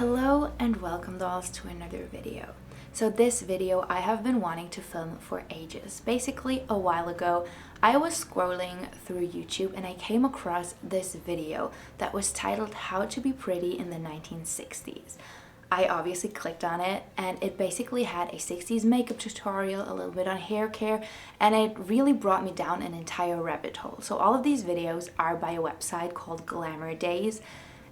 Hello and welcome dolls to another video. So this video I have been wanting to film for ages. Basically a while ago I was scrolling through YouTube and I came across this video that was titled How to Be Pretty in the 1960s. I obviously clicked on it and it basically had a 60s makeup tutorial, a little bit on hair care, and it really brought me down an entire rabbit hole. So all of these videos are by a website called Glamour Daze.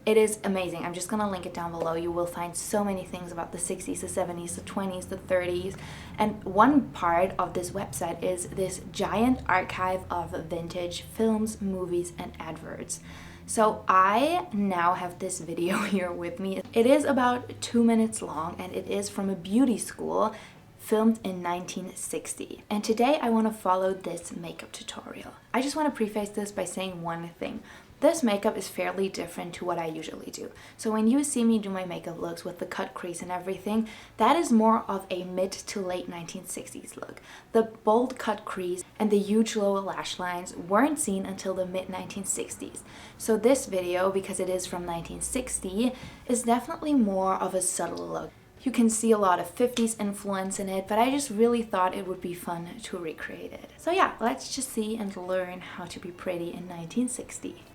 It is amazing. I'm just gonna link it down below. You will find so many things about the 60s, the 70s, the 20s, the 30s. And one part of this website is this giant archive of vintage films, movies, and adverts. So I now have this video here with me. It is about 2 minutes long and it is from a beauty school filmed in 1960. And today I want to follow this makeup tutorial. I just want to preface this by saying one thing. This makeup is fairly different to what I usually do. So when you see me do my makeup looks with the cut crease and everything, that is more of a mid to late 1960s look. The bold cut crease and the huge lower lash lines weren't seen until the mid 1960s. So this video, because it is from 1960, is definitely more of a subtle look. You can see a lot of 50s influence in it, but I just really thought it would be fun to recreate it. So yeah, let's just see and learn how to be pretty in 1960.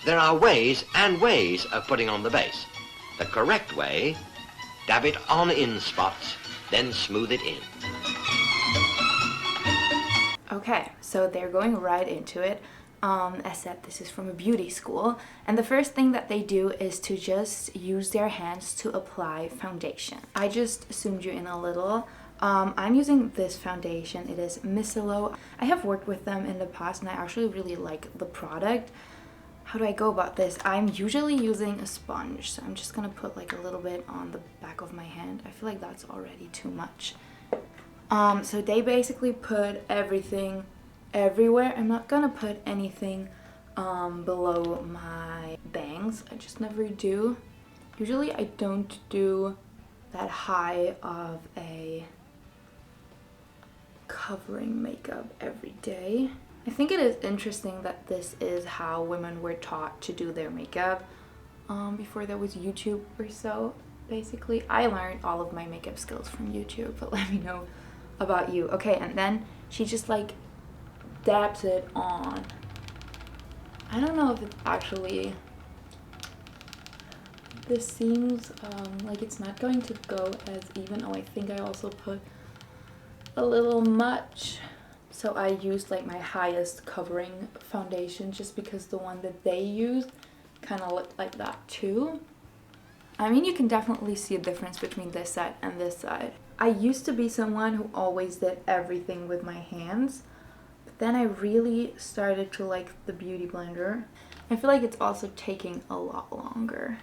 There are ways and ways of putting on the base. The correct way, dab it on in spots, then smooth it in. Okay, so they're going right into it. As said, this is from a beauty school, and the first thing that they do is to just use their hands to apply foundation. I just zoomed you in a little. I'm using this foundation. It is Micello. I have worked with them in the past and I actually really like the product. How do I go about this? I'm usually using a sponge, so I'm just gonna put like a little bit on the back of my hand. I feel like that's already too much. So they basically put everything everywhere. I'm not gonna put anything below my bangs. I just never do. Usually I don't do that high of a covering makeup every day. I think it is interesting that this is how women were taught to do their makeup before there was YouTube or so. Basically, I learned all of my makeup skills from YouTube, but let me know about you. Okay, and then she just like dabs it on. I don't know if it's actually, this seems like it's not going to go as even. Oh, I think I also put a little much. So I used like my highest covering foundation just because the one that they used kind of looked like that too. I mean, you can definitely see a difference between this side and this side. I used to be someone who always did everything with my hands, but then I really started to like the beauty blender. I feel like it's also taking a lot longer.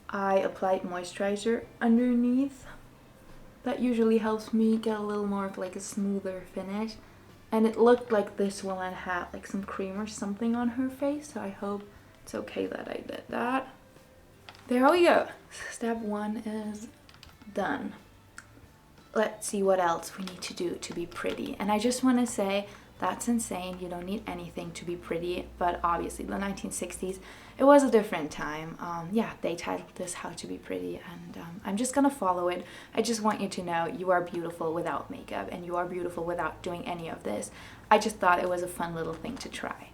I applied moisturizer underneath. That usually helps me get a little more of like a smoother finish. And it looked like this woman had like some cream or something on her face, so I hope it's okay that I did that. There we go. Step one is done. Let's see what else we need to do to be pretty. And I just want to say, that's insane. You don't need anything to be pretty, but obviously the 1960s, it was a different time. Yeah, they titled this How to Be Pretty, and I'm just gonna follow it. I just want you to know you are beautiful without makeup, and you are beautiful without doing any of this. I just thought it was a fun little thing to try.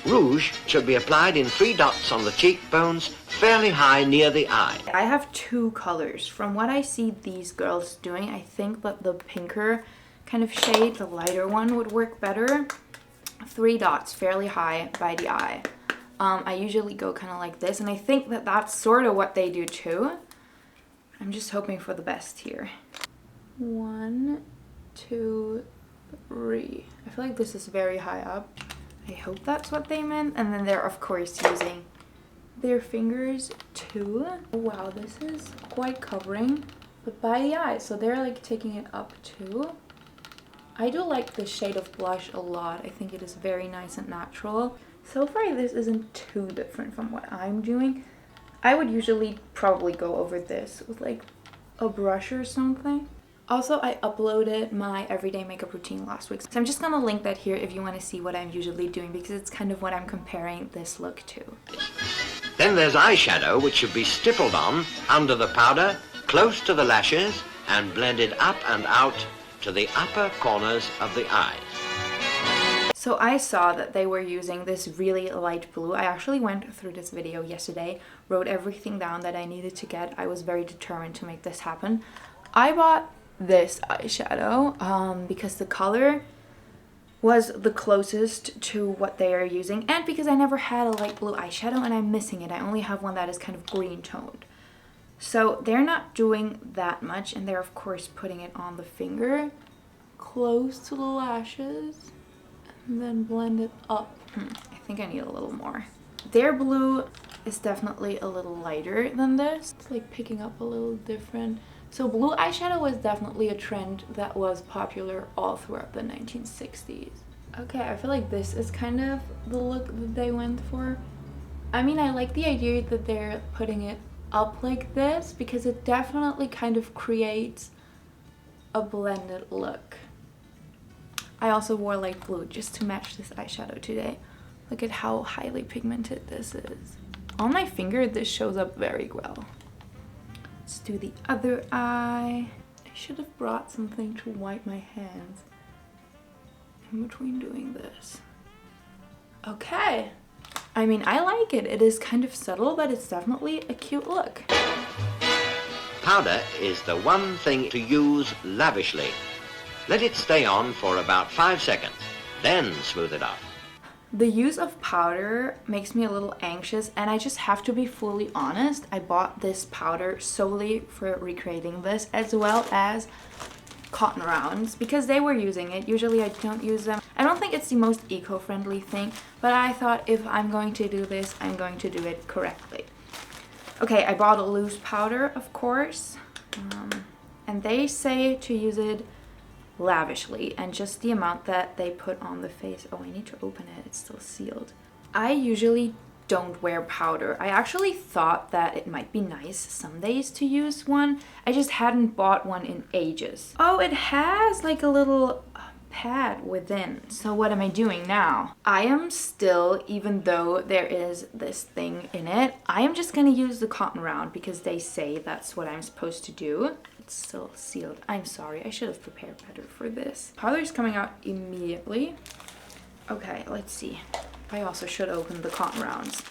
Rouge should be applied in 3 dots on the cheekbones, fairly high near the eye. I have 2 colors. From what I see these girls doing, I think that the pinker kind of shade, the lighter one, would work better. 3 dots, fairly high by the eye. I usually go kind of like this, and I think that that's sort of what they do too. I'm just hoping for the best here. 1, 2, 3. I feel like this is very high up. I hope that's what they meant. And then they're of course using their fingers too. Wow, this is quite covering, but by the eye, so they're like taking it up too. I do like the shade of blush a lot. I think it is very nice and natural. So far this isn't too different from what I'm doing. I would usually probably go over this with like a brush or something. Also, I uploaded my everyday makeup routine last week, so I'm just gonna link that here if you want to see what I'm usually doing, because it's kind of what I'm comparing this look to. Then there's eyeshadow, which should be stippled on under the powder, close to the lashes, and blended up and out to the upper corners of the eyes. So I saw that they were using this really light blue. I actually went through this video yesterday, wrote everything down that I needed to get. I was very determined to make this happen. I bought this eyeshadow because the color was the closest to what they are using, and because I never had a light blue eyeshadow and I'm missing it. I only have one that is kind of green toned. So they're not doing that much, and they're of course putting it on the finger close to the lashes. And then blend it up. I think I need a little more. Their blue is definitely a little lighter than this. It's like picking up a little different. So blue eyeshadow was definitely a trend that was popular all throughout the 1960s. Okay, I feel like this is kind of the look that they went for. I mean, I like the idea that they're putting it up like this because it definitely kind of creates a blended look. I also wore light blue just to match this eyeshadow today. Look at how highly pigmented this is. On my finger, this shows up very well. Let's do the other eye. I should have brought something to wipe my hands in between doing this. Okay. I mean, I like it. It is kind of subtle, but it's definitely a cute look. Powder is the one thing to use lavishly. Let it stay on for about 5 seconds, then smooth it off. The use of powder makes me a little anxious, and I just have to be fully honest. I bought this powder solely for recreating this, as well as cotton rounds, because they were using it. Usually I don't use them. I don't think it's the most eco-friendly thing, but I thought if I'm going to do this, I'm going to do it correctly. Okay, I bought a loose powder, of course, and they say to use it lavishly, and just the amount that they put on the face. Oh, I need to open it. It's still sealed. I usually don't wear powder. I actually thought that it might be nice some days to use one. I just hadn't bought one in ages. Oh, it has like a little pad within. So what am I doing now? I am still, even though there is this thing in it, I am just gonna use the cotton round because they say that's what I'm supposed to do. It's still sealed. I'm sorry, I should have prepared better for this. Powder is coming out immediately. Okay, let's see. I also should open the cotton rounds.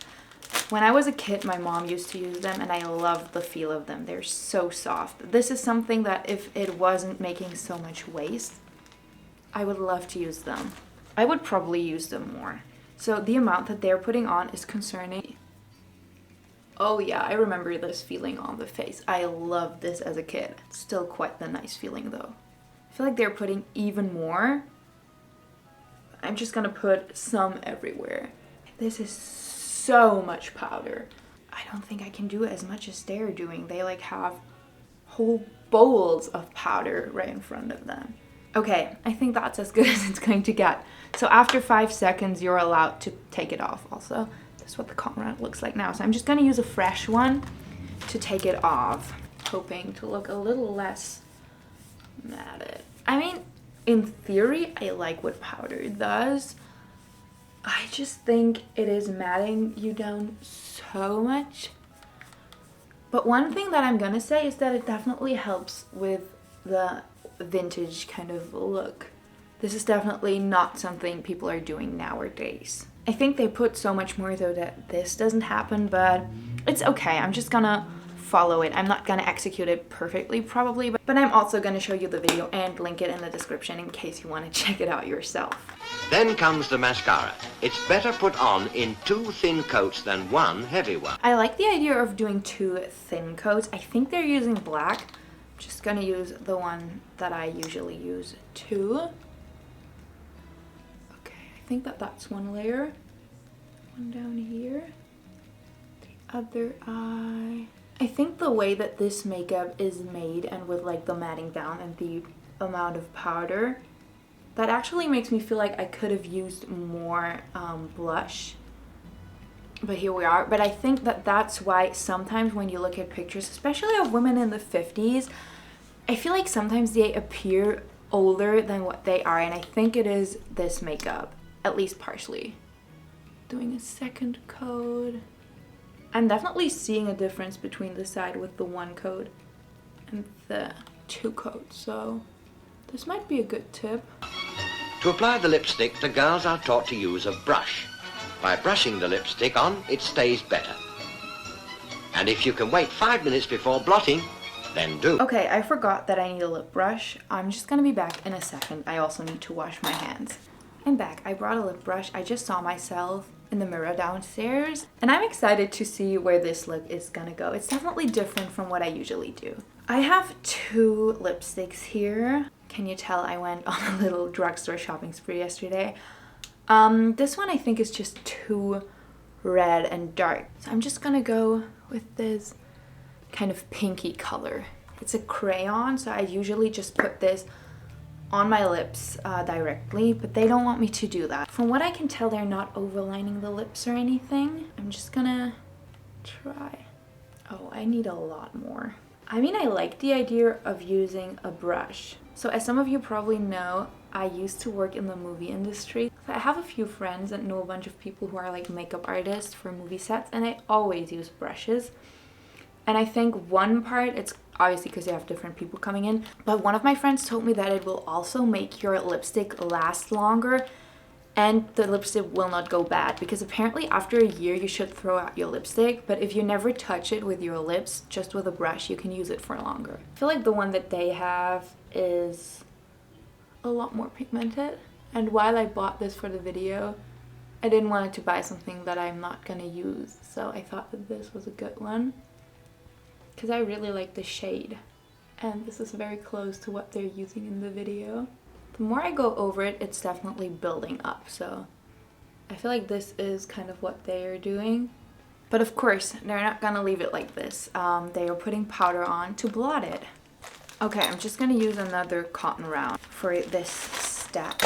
When I was a kid, my mom used to use them and I loved the feel of them. They're so soft. This is something that if it wasn't making so much waste, I would love to use them. I would probably use them more. So the amount that they're putting on is concerning. Oh yeah, I remember this feeling on the face. I loved this as a kid. It's still quite the nice feeling though. I feel like they're putting even more. I'm just gonna put some everywhere. This is so much powder. I don't think I can do as much as they're doing. They like have whole bowls of powder right in front of them. Okay, I think that's as good as it's going to get. So after 5 seconds, you're allowed to take it off also. That's what the cotton round looks like now. So I'm just gonna use a fresh one to take it off, hoping to look a little less matted. I mean, in theory, I like what powder does. I just think it is matting you down so much. But one thing that I'm gonna say is that it definitely helps with the vintage kind of look. This is definitely not something people are doing nowadays. I think they put so much more though that this doesn't happen, but it's okay. I'm just gonna follow it. I'm not gonna execute it perfectly probably, but I'm also gonna show you the video and link it in the description in case you want to check it out yourself. Then comes the mascara. It's better put on in 2 thin coats than 1 heavy one. I like the idea of doing 2 thin coats. I think they're using black. I'm just gonna use the one that I usually use too. I think that that's one layer. One down here. The other eye. I think the way that this makeup is made and with like the matting down and the amount of powder, that actually makes me feel like I could have used more blush. But here we are. But I think that that's why sometimes when you look at pictures, especially of women in the 50s, I feel like sometimes they appear older than what they are. And I think it is this makeup. At least partially. Doing a second coat. I'm definitely seeing a difference between the side with the one coat and the two coats, so this might be a good tip. To apply the lipstick, the girls are taught to use a brush. By brushing the lipstick on, it stays better. And if you can wait 5 minutes before blotting, then do. Okay, I forgot that I need a lip brush. I'm just gonna be back in a second. I also need to wash my hands. I'm back. I brought a lip brush. I just saw myself in the mirror downstairs, and I'm excited to see where this look is gonna go. It's definitely different from what I usually do. I have two lipsticks here. Can you tell I went on a little drugstore shopping spree yesterday? This one I think is just too red and dark. So I'm just gonna go with this kind of pinky color. It's a crayon, so I usually just put this on my lips directly, but they don't want me to do that. From what I can tell, they're not overlining the lips or anything. I'm just gonna try. Oh, I need a lot more. I mean, I like the idea of using a brush. So as some of you probably know, I used to work in the movie industry. So I have a few friends and know a bunch of people who are like makeup artists for movie sets, and I always use brushes. And I think one part, it's obviously because you have different people coming in, but one of my friends told me that it will also make your lipstick last longer and the lipstick will not go bad, because apparently after a year you should throw out your lipstick, but if you never touch it with your lips, just with a brush, you can use it for longer. I feel like the one that they have is a lot more pigmented, and while I bought this for the video, I didn't want to buy something that I'm not gonna use, so I thought that this was a good one because I really like the shade, and this is very close to what they're using in the video. The more I go over it, it's definitely building up, so I feel like this is kind of what they are doing. But of course, they're not gonna leave it like this. They are putting powder on to blot it. Okay, I'm just gonna use another cotton round for this step.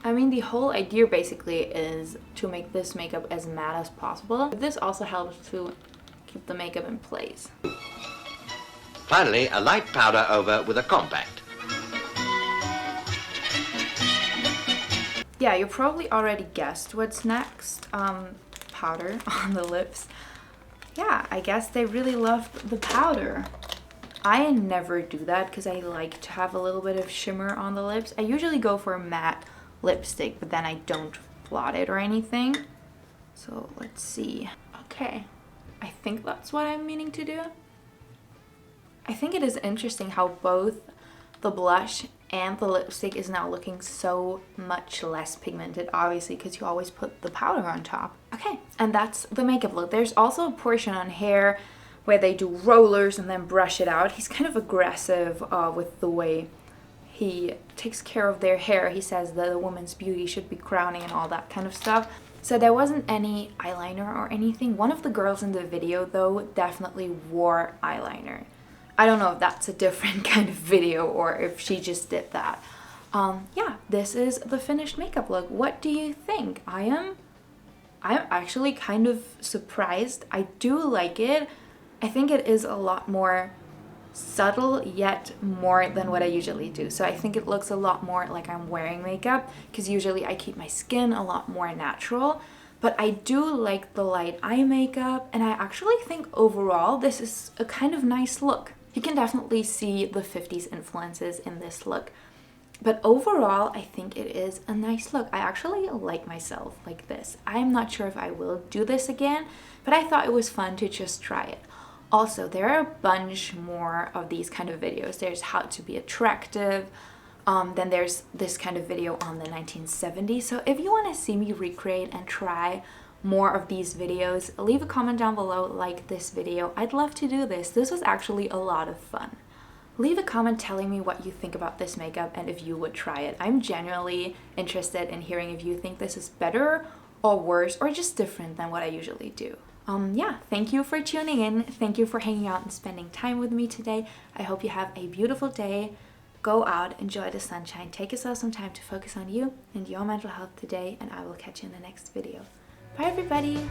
I mean, the whole idea basically is to make this makeup as matte as possible. But this also helps to keep the makeup in place. Finally, a light powder over with a compact. Yeah, you probably already guessed what's next. Powder on the lips. Yeah, I guess they really loved the powder. I never do that because I like to have a little bit of shimmer on the lips. I usually go for a matte lipstick, but then I don't blot it or anything. So let's see. Okay, I think that's what I'm meaning to do. I think it is interesting how both the blush and the lipstick is now looking so much less pigmented, obviously because you always put the powder on top. Okay, and that's the makeup look. There's also a portion on hair where they do rollers and then brush it out. He's kind of aggressive with the way he takes care of their hair. He says that a woman's beauty should be crowning and all that kind of stuff. So there wasn't any eyeliner or anything. One of the girls in the video though definitely wore eyeliner. I don't know if that's a different kind of video or if she just did that. Yeah, this is the finished makeup look. What do you think? I'm actually kind of surprised. I do like it. I think it is a lot more subtle yet more than what I usually do. So I think it looks a lot more like I'm wearing makeup because usually I keep my skin a lot more natural. But I do like the light eye makeup, and I actually think overall this is a kind of nice look. You can definitely see the 50s influences in this look. But overall, I think it is a nice look. I actually like myself like this. I'm not sure if I will do this again, but I thought it was fun to just try it. Also, there are a bunch more of these kind of videos. There's how to be attractive. Then there's this kind of video on the 1970s. So if you want to see me recreate and try more of these videos, leave a comment down below, like this video. I'd love to do this. This was actually a lot of fun. Leave a comment telling me what you think about this makeup and if you would try it. I'm genuinely interested in hearing if you think this is better or worse or just different than what I usually do. Yeah, thank you for tuning in. Thank you for hanging out and spending time with me today. I hope you have a beautiful day. Go out, enjoy the sunshine, take yourself some time to focus on you and your mental health today, and I will catch you in the next video. Bye everybody!